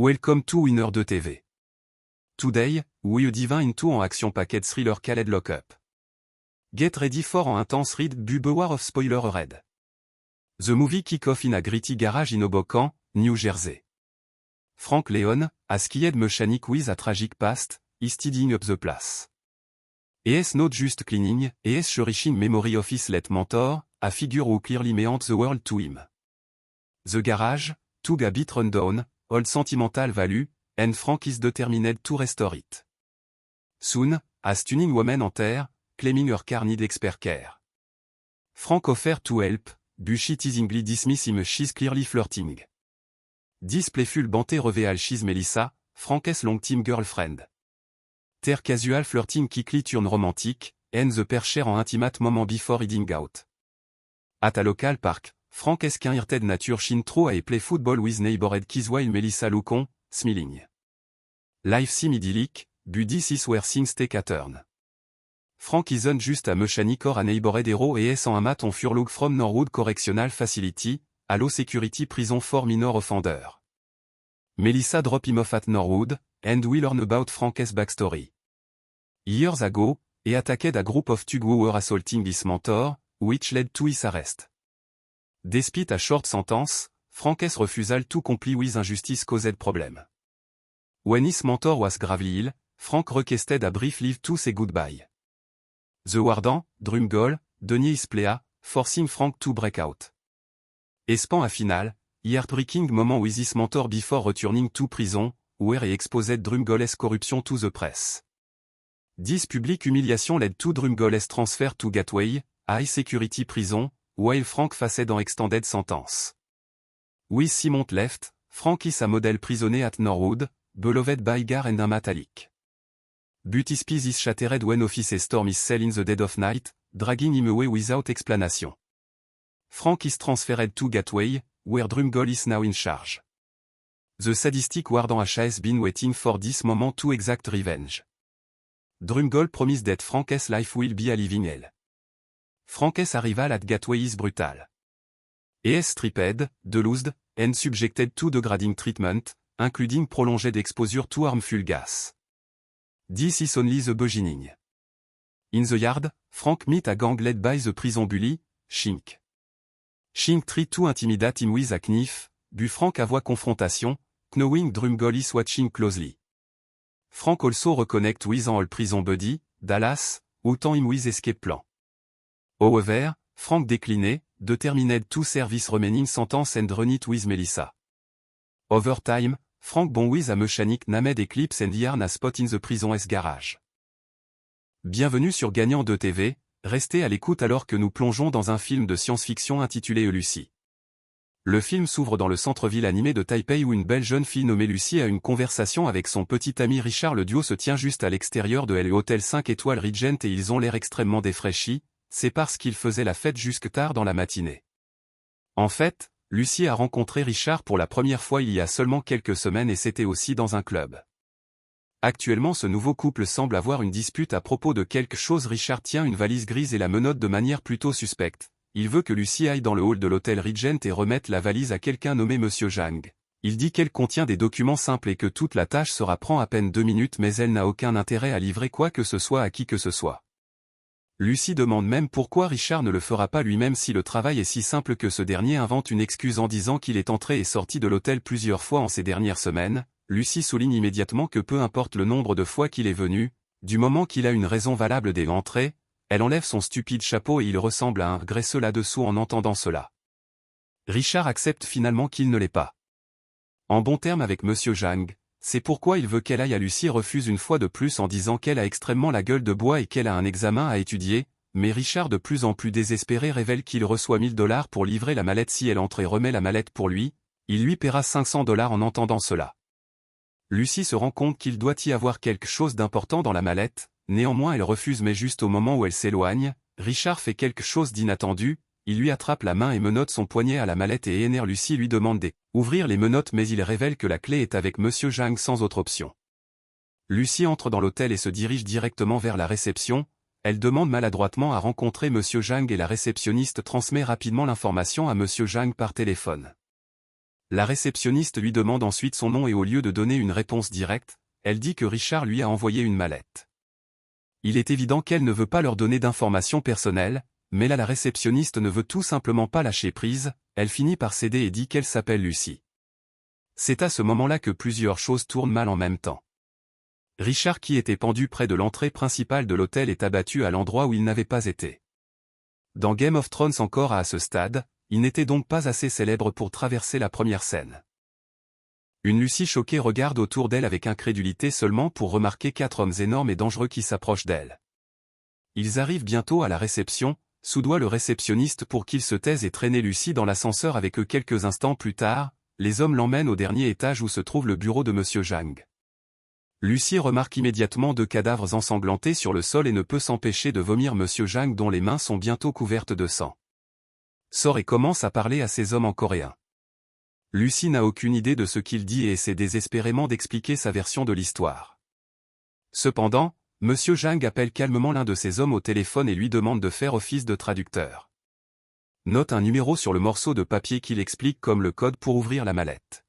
Welcome to Winner 2 TV. Today, we dive into an action packed thriller called Lock-up. Get ready for an intense read, beware of spoiler ahead. The movie kick off in a gritty garage in Hoboken, New Jersey. Frank Leon, a skied mechanic with a tragic past, is tidying up the place. He is not just cleaning, he is cherishing memory of his late mentor, a figure who clearly meant the world to him. The garage, took a bit run down, old sentimental value, and Frank is determined to restore it. Soon, a stunning woman enter, claiming her car need expert care. Frank offers to help, but she teasingly dismiss him. She's clearly flirting. This playful banter reveal she's Melissa, Frank's long-time girlfriend. Their casual flirting quickly turn romantic, and the pair share an intimate moment before heading out. At a local park, Frank is irritated nature shine through a play football with neighborhood kids while Melissa look on, smiling. Life seems idyllic, but this is where things take a turn. Frank isn't just a mechanic or a neighborhood hero et est en un mat on furlough from Norwood Correctional Facility, a low security prison for minor offender. Melissa drop him off at Norwood, and we learn about Frank's backstory. Years ago, he attacked a group of thugs who were assaulting his mentor, which led to his arrest. Despite a short sentence, Frank's refusal to comply with injustice caused problem. When his mentor was gravely ill, Frank requested a brief leave to say goodbye. The warden, Drumgoll, denied his plea, forcing Frank to break out. Espant a final, heartbreaking moment with his mentor before returning to prison, where he exposed Drumgoll's corruption to the press. This public humiliation led to Drumgoll's transfer to Gateway, a high-security prison, while Frank faced an extended sentence. With 6 months left, Frank is a model prisonnier at Norwood, beloved by Gar and Matalik. But his peace is shattered when office storm his cell in the dead of night, dragging him away without explanation. Frank is transferred to Gateway, where Drumgoll is now in charge. The sadistic warden has been waiting for this moment to exact revenge. Drumgoll promised that Frank's life will be a living hell. Frank's arrival at Gateway is brutal. He is stripped, deloused, and subjected to degrading treatment, including prolonged exposure to harmful gas. This is only the beginning. In the yard, Frank meets a gang led by the prison bully, Shink. Shink tries to intimidate him with a knife, but Frank avoid confrontation, knowing Drumgoll is watching closely. Frank also reconnects with an old prison buddy, Dallas, who taught him with escape plan. However, Frank declined, determined to serve his remaining sentence and run it with Melissa. Over time, Frank bond with a mechanic named Eclipse and yarn a spot in the prison's garage. Bienvenue sur Gagnant 2 TV, restez à l'écoute alors que nous plongeons dans un film de science-fiction intitulé Lucy. Le film s'ouvre dans le centre-ville animé de Taipei où une belle jeune fille nommée Lucy a une conversation avec son petit ami Richard. Le duo se tient juste à l'extérieur de l'hôtel 5 étoiles Regent et ils ont l'air extrêmement défraîchis, c'est parce qu'ils faisaient la fête jusque tard dans la matinée. En fait, Lucy a rencontré Richard pour la première fois il y a seulement quelques semaines et c'était aussi dans un club. Actuellement ce nouveau couple semble avoir une dispute à propos de quelque chose. Richard tient une valise grise et la menotte de manière plutôt suspecte. Il veut que Lucy aille dans le hall de l'hôtel Regent et remette la valise à quelqu'un nommé Monsieur Zhang. Il dit qu'elle contient des documents simples et que toute la tâche sera prend à peine 2 minutes mais elle n'a aucun intérêt à livrer quoi que ce soit à qui que ce soit. Lucy demande même pourquoi Richard ne le fera pas lui-même si le travail est si simple que ce dernier invente une excuse en disant qu'il est entré et sorti de l'hôtel plusieurs fois en ces dernières semaines. Lucy souligne immédiatement que peu importe le nombre de fois qu'il est venu, du moment qu'il a une raison valable dès l'entrée, elle enlève son stupide chapeau et il ressemble à un graisseux là-dessous en entendant cela. Richard accepte finalement qu'il ne l'est pas. En bon terme avec Monsieur Zhang, c'est pourquoi il veut qu'elle aille à Lucy refuse une fois de plus en disant qu'elle a extrêmement la gueule de bois et qu'elle a un examen à étudier, mais Richard de plus en plus désespéré révèle qu'il reçoit $1000 pour livrer la mallette si elle entre et remet la mallette pour lui, il lui paiera $500 en entendant cela. Lucy se rend compte qu'il doit y avoir quelque chose d'important dans la mallette, néanmoins elle refuse mais juste au moment où elle s'éloigne, Richard fait quelque chose d'inattendu, il lui attrape la main et menotte son poignet à la mallette et énerve. Lucy lui demande d'ouvrir les menottes mais il révèle que la clé est avec Monsieur Zhang sans autre option. Lucy entre dans l'hôtel et se dirige directement vers la réception, elle demande maladroitement à rencontrer Monsieur Zhang et la réceptionniste transmet rapidement l'information à Monsieur Zhang par téléphone. La réceptionniste lui demande ensuite son nom et au lieu de donner une réponse directe, elle dit que Richard lui a envoyé une mallette. Il est évident qu'elle ne veut pas leur donner d'informations personnelles, mais là la réceptionniste ne veut tout simplement pas lâcher prise, elle finit par céder et dit qu'elle s'appelle Lucy. C'est à ce moment-là que plusieurs choses tournent mal en même temps. Richard qui était pendu près de l'entrée principale de l'hôtel est abattu à l'endroit où il n'avait pas été. Dans Game of Thrones encore à ce stade, il n'était donc pas assez célèbre pour traverser la première scène. Une Lucy choquée regarde autour d'elle avec incrédulité seulement pour remarquer 4 hommes énormes et dangereux qui s'approchent d'elle. Ils arrivent bientôt à la réception, soudoie le réceptionniste pour qu'il se taise et traîner Lucy dans l'ascenseur avec eux quelques instants plus tard, les hommes l'emmènent au dernier étage où se trouve le bureau de Monsieur Zhang. Lucy remarque immédiatement 2 cadavres ensanglantés sur le sol et ne peut s'empêcher de vomir Monsieur Zhang dont les mains sont bientôt couvertes de sang. Sort et commence à parler à ces hommes en coréen. Lucy n'a aucune idée de ce qu'il dit et essaie désespérément d'expliquer sa version de l'histoire. Cependant, Monsieur Zhang appelle calmement l'un de ces hommes au téléphone et lui demande de faire office de traducteur. Note un numéro sur le morceau de papier qu'il explique comme le code pour ouvrir la mallette.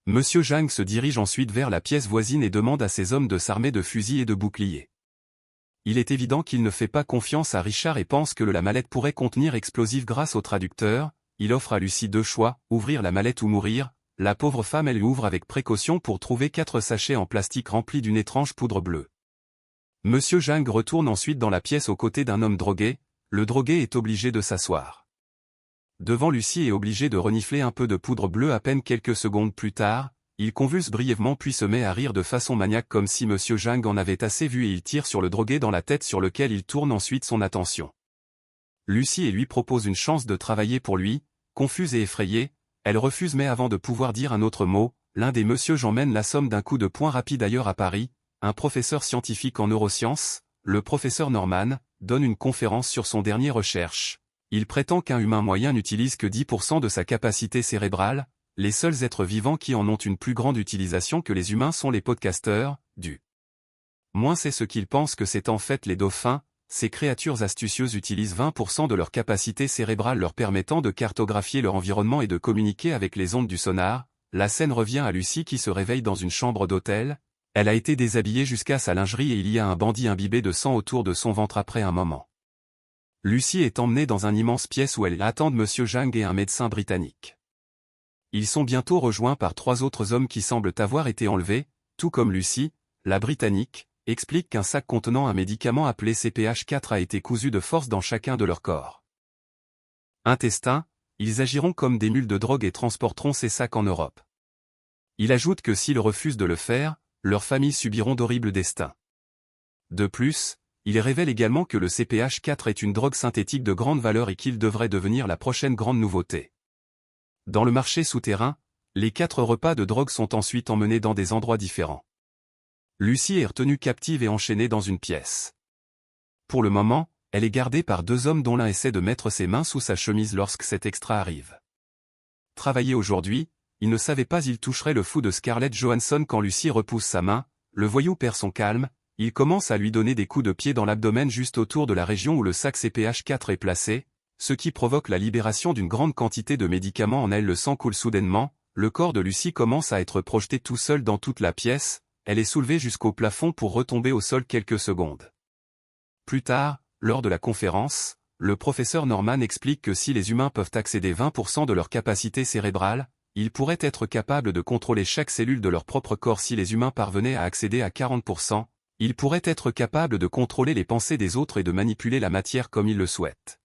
Monsieur Zhang se dirige ensuite vers la pièce voisine et demande à ses hommes de s'armer de fusils et de boucliers. Il est évident qu'il ne fait pas confiance à Richard et pense que la mallette pourrait contenir explosifs grâce au traducteur. Il offre à Lucy 2 choix, ouvrir la mallette ou mourir. La pauvre femme elle ouvre avec précaution pour trouver 4 sachets en plastique remplis d'une étrange poudre bleue. Monsieur Zhang retourne ensuite dans la pièce aux côtés d'un homme drogué. Le drogué est obligé de s'asseoir devant Lucy et obligé de renifler un peu de poudre bleue à peine quelques secondes plus tard. Il convulse brièvement puis se met à rire de façon maniaque comme si Monsieur Zhang en avait assez vu et il tire sur le drogué dans la tête sur lequel il tourne ensuite son attention. Lucy et lui propose une chance de travailler pour lui. Confuse et effrayée, elle refuse mais avant de pouvoir dire un autre mot, l'un des Monsieur j'emmène la somme d'un coup de poing rapide ailleurs à Paris, un professeur scientifique en neurosciences, le professeur Norman, donne une conférence sur son dernier recherche. Il prétend qu'un humain moyen n'utilise que 10% de sa capacité cérébrale, les seuls êtres vivants qui en ont une plus grande utilisation que les humains sont les podcasteurs, moins c'est ce qu'il pense que c'est en fait les dauphins. Ces créatures astucieuses utilisent 20% de leur capacité cérébrale leur permettant de cartographier leur environnement et de communiquer avec les ondes du sonar. La scène revient à Lucy qui se réveille dans une chambre d'hôtel. Elle a été déshabillée jusqu'à sa lingerie et il y a un bandit imbibé de sang autour de son ventre après un moment. Lucy est emmenée dans une immense pièce où elle attend Monsieur Zhang et un médecin britannique. Ils sont bientôt rejoints par 3 autres hommes qui semblent avoir été enlevés, tout comme Lucy. La britannique explique qu'un sac contenant un médicament appelé CPH4 a été cousu de force dans chacun de leurs corps. Intestin, ils agiront comme des mules de drogue et transporteront ces sacs en Europe. Il ajoute que s'ils refusent de le faire, leurs familles subiront d'horribles destins. De plus, il révèle également que le CPH4 est une drogue synthétique de grande valeur et qu'il devrait devenir la prochaine grande nouveauté. Dans le marché souterrain, les 4 repas de drogue sont ensuite emmenés dans des endroits différents. Lucy est retenue captive et enchaînée dans une pièce. Pour le moment, elle est gardée par 2 hommes dont l'un essaie de mettre ses mains sous sa chemise lorsque cet extra arrive. Travailler aujourd'hui, il ne savait pas il toucherait le fou de Scarlett Johansson quand Lucy repousse sa main, le voyou perd son calme, il commence à lui donner des coups de pied dans l'abdomen juste autour de la région où le sac CPH4 est placé, ce qui provoque la libération d'une grande quantité de médicaments en elle. Le sang coule soudainement, le corps de Lucy commence à être projeté tout seul dans toute la pièce, elle est soulevée jusqu'au plafond pour retomber au sol quelques secondes. Plus tard, lors de la conférence, le professeur Norman explique que si les humains peuvent accéder 20% de leur capacité cérébrale, ils pourraient être capables de contrôler chaque cellule de leur propre corps. Si les humains parvenaient à accéder à 40%, ils pourraient être capables de contrôler les pensées des autres et de manipuler la matière comme ils le souhaitent.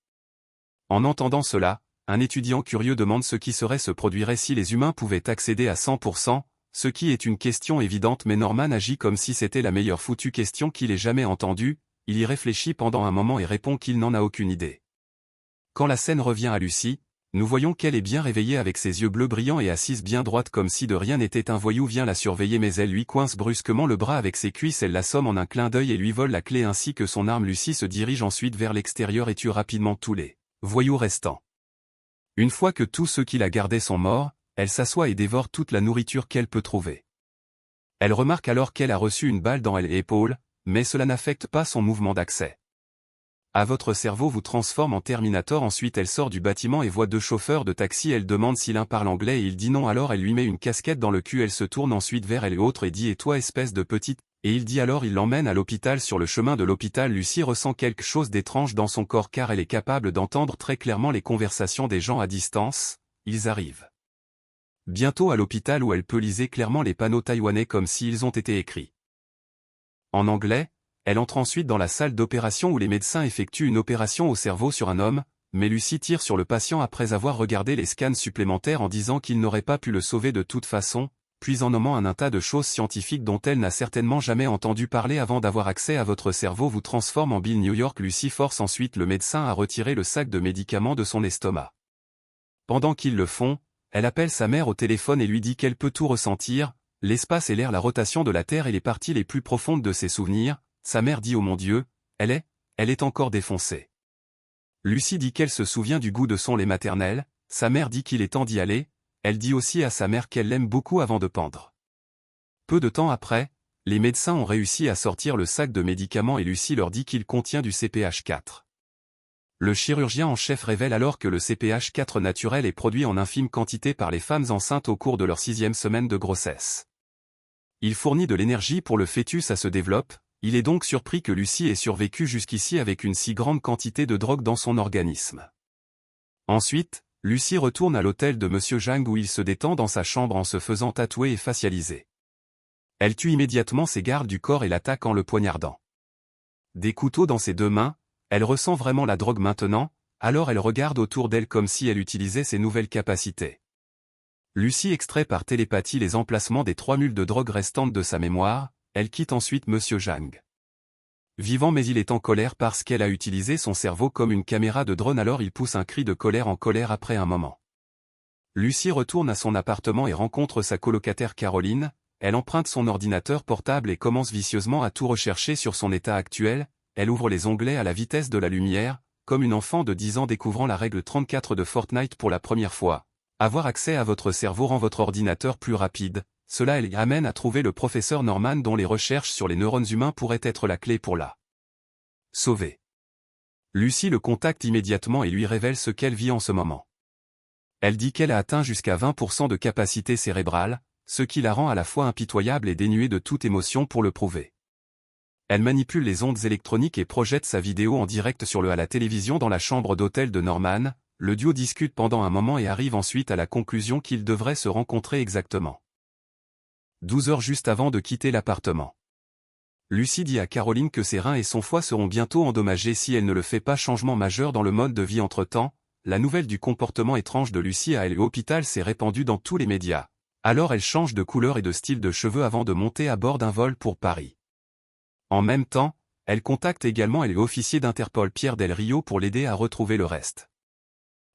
En entendant cela, un étudiant curieux demande ce qui se produirait si les humains pouvaient accéder à 100%, ce qui est une question évidente mais Norman agit comme si c'était la meilleure foutue question qu'il ait jamais entendue. Il y réfléchit pendant un moment et répond qu'il n'en a aucune idée. Quand la scène revient à Lucy, nous voyons qu'elle est bien réveillée avec ses yeux bleus brillants et assise bien droite comme si de rien n'était. Un voyou vient la surveiller mais elle lui coince brusquement le bras avec ses cuisses. Elle l'assomme en un clin d'œil et lui vole la clé ainsi que son arme. Lucy se dirige ensuite vers l'extérieur et tue rapidement tous les voyous restants. Une fois que tous ceux qui la gardaient sont morts, elle s'assoit et dévore toute la nourriture qu'elle peut trouver. Elle remarque alors qu'elle a reçu une balle dans l'épaule, mais cela n'affecte pas son mouvement d'accès. À votre cerveau vous transforme en Terminator. Ensuite elle sort du bâtiment et voit deux chauffeurs de taxi. Elle demande si l'un parle anglais et il dit non. Alors elle lui met une casquette dans le cul. Elle se tourne ensuite vers elle et l'autre et dit et toi espèce de petite. Et il dit alors il l'emmène à l'hôpital. Sur le chemin de l'hôpital Lucy ressent quelque chose d'étrange dans son corps car elle est capable d'entendre très clairement les conversations des gens à distance. Ils arrivent bientôt à l'hôpital où elle peut lire clairement les panneaux taïwanais comme s'ils ont été écrits en anglais. Elle entre ensuite dans la salle d'opération où les médecins effectuent une opération au cerveau sur un homme, mais Lucy tire sur le patient après avoir regardé les scans supplémentaires en disant qu'il n'aurait pas pu le sauver de toute façon, puis en nommant un tas de choses scientifiques dont elle n'a certainement jamais entendu parler avant d'avoir accès à votre cerveau vous transforme en Bill New York. Lucy force ensuite le médecin à retirer le sac de médicaments de son estomac. Pendant qu'ils le font, elle appelle sa mère au téléphone et lui dit qu'elle peut tout ressentir, l'espace et l'air, la rotation de la Terre et les parties les plus profondes de ses souvenirs. Sa mère dit « Oh mon Dieu, elle est encore défoncée ». Lucy dit qu'elle se souvient du goût de son lait maternel, sa mère dit qu'il est temps d'y aller, elle dit aussi à sa mère qu'elle l'aime beaucoup avant de pendre. Peu de temps après, les médecins ont réussi à sortir le sac de médicaments et Lucy leur dit qu'il contient du CPH4. Le chirurgien en chef révèle alors que le CPH4 naturel est produit en infime quantité par les femmes enceintes au cours de leur 6e semaine de grossesse. Il fournit de l'énergie pour le fœtus à se développer. Il est donc surpris que Lucy ait survécu jusqu'ici avec une si grande quantité de drogue dans son organisme. Ensuite, Lucy retourne à l'hôtel de Monsieur Zhang où il se détend dans sa chambre en se faisant tatouer et facialiser. Elle tue immédiatement ses gardes du corps et l'attaque en le poignardant. Des couteaux dans ses deux mains, elle ressent vraiment la drogue maintenant, alors elle regarde autour d'elle comme si elle utilisait ses nouvelles capacités. Lucy extrait par télépathie les emplacements des 3 mules de drogue restantes de sa mémoire. Elle quitte ensuite Monsieur Zhang. Vivant mais il est en colère parce qu'elle a utilisé son cerveau comme une caméra de drone alors il pousse un cri de colère en colère après un moment. Lucy retourne à son appartement et rencontre sa colocataire Caroline, elle emprunte son ordinateur portable et commence vicieusement à tout rechercher sur son état actuel, elle ouvre les onglets à la vitesse de la lumière, comme une enfant de 10 ans découvrant la règle 34 de Fortnite pour la première fois. Avoir accès à votre cerveau rend votre ordinateur plus rapide. Cela elle amène à trouver le professeur Norman dont les recherches sur les neurones humains pourraient être la clé pour la sauver. Lucy le contacte immédiatement et lui révèle ce qu'elle vit en ce moment. Elle dit qu'elle a atteint jusqu'à 20% de capacité cérébrale, ce qui la rend à la fois impitoyable et dénuée de toute émotion pour le prouver. Elle manipule les ondes électroniques et projette sa vidéo en direct à la télévision dans la chambre d'hôtel de Norman. Le duo discute pendant un moment et arrive ensuite à la conclusion qu'ils devraient se rencontrer exactement 12 heures juste avant de quitter l'appartement. Lucy dit à Caroline que ses reins et son foie seront bientôt endommagés si elle ne le fait pas. Changement majeur dans le mode de vie entre-temps, la nouvelle du comportement étrange de Lucy à l'hôpital s'est répandue dans tous les médias. Alors elle change de couleur et de style de cheveux avant de monter à bord d'un vol pour Paris. En même temps, elle contacte également l'officier d'Interpol Pierre Del Rio pour l'aider à retrouver le reste.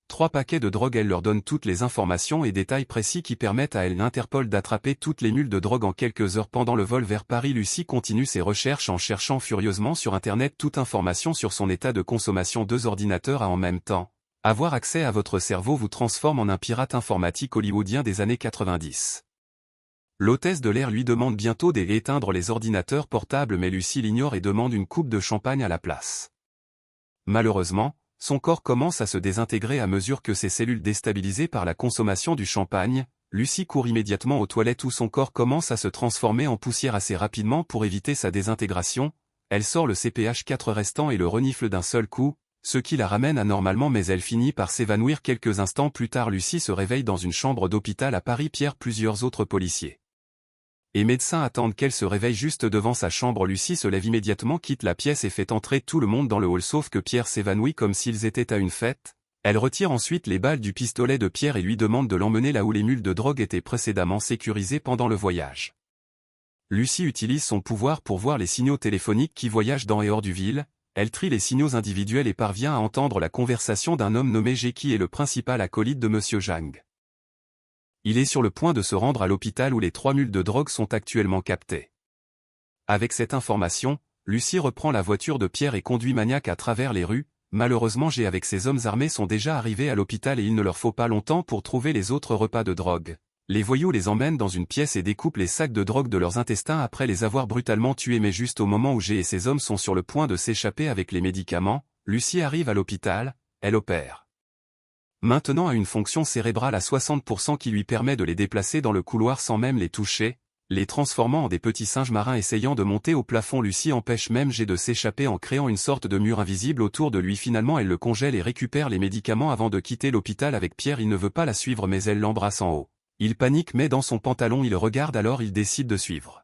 3 paquets de drogue. Elle leur donne toutes les informations et détails précis qui permettent à l'Interpol d'attraper toutes les mules de drogue en quelques heures pendant le vol vers Paris. Lucy continue ses recherches en cherchant furieusement sur Internet toute information sur son état de consommation. 2 ordinateurs en même temps. Avoir accès à votre cerveau vous transforme en un pirate informatique hollywoodien des années 90. L'hôtesse de l'air lui demande bientôt d'éteindre les ordinateurs portables mais Lucy l'ignore et demande une coupe de champagne à la place. Malheureusement, son corps commence à se désintégrer à mesure que ses cellules déstabilisées par la consommation du champagne. Lucy court immédiatement aux toilettes où son corps commence à se transformer en poussière assez rapidement pour éviter sa désintégration. Elle sort le CPH4 restant et le renifle d'un seul coup, ce qui la ramène à normalement mais elle finit par s'évanouir quelques instants plus tard. Lucy se réveille dans une chambre d'hôpital à Paris. Plusieurs autres policiers et médecins attendent qu'elle se réveille juste devant sa chambre. Lucy se lève immédiatement, quitte la pièce et fait entrer tout le monde dans le hall sauf que Pierre s'évanouit comme s'ils étaient à une fête. Elle retire ensuite les balles du pistolet de Pierre et lui demande de l'emmener là où les mules de drogue étaient précédemment sécurisées pendant le voyage. Lucy utilise son pouvoir pour voir les signaux téléphoniques qui voyagent dans et hors du ville. Elle trie les signaux individuels et parvient à entendre la conversation d'un homme nommé G qui est le principal acolyte de Monsieur Zhang. Il est sur le point de se rendre à l'hôpital où les 3 mules de drogue sont actuellement captées. Avec cette information, Lucy reprend la voiture de Pierre et conduit maniaque à travers les rues. Malheureusement G avec ses hommes armés sont déjà arrivés à l'hôpital et il ne leur faut pas longtemps pour trouver les autres repas de drogue. Les voyous les emmènent dans une pièce et découpent les sacs de drogue de leurs intestins après les avoir brutalement tués mais juste au moment où G et ses hommes sont sur le point de s'échapper avec les médicaments, Lucie arrive à l'hôpital, elle opère. Maintenant a une fonction cérébrale à 60% qui lui permet de les déplacer dans le couloir sans même les toucher, les transformant en des petits singes marins essayant de monter au plafond. Lucie empêche même G de s'échapper en créant une sorte de mur invisible autour de lui. Finalement elle le congèle et récupère les médicaments avant de quitter l'hôpital avec Pierre. Il ne veut pas la suivre mais elle l'embrasse en haut. Il panique mais dans son pantalon il regarde alors il décide de suivre.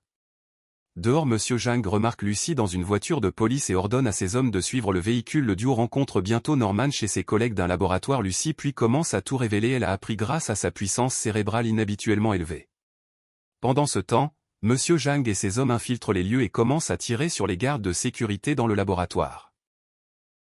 Dehors Monsieur Jang remarque Lucie dans une voiture de police et ordonne à ses hommes de suivre le véhicule. Le duo rencontre bientôt Norman chez ses collègues d'un laboratoire. Lucie puis commence à tout révéler. Elle a appris grâce à sa puissance cérébrale inhabituellement élevée. Pendant ce temps, Monsieur Jang et ses hommes infiltrent les lieux et commencent à tirer sur les gardes de sécurité dans le laboratoire.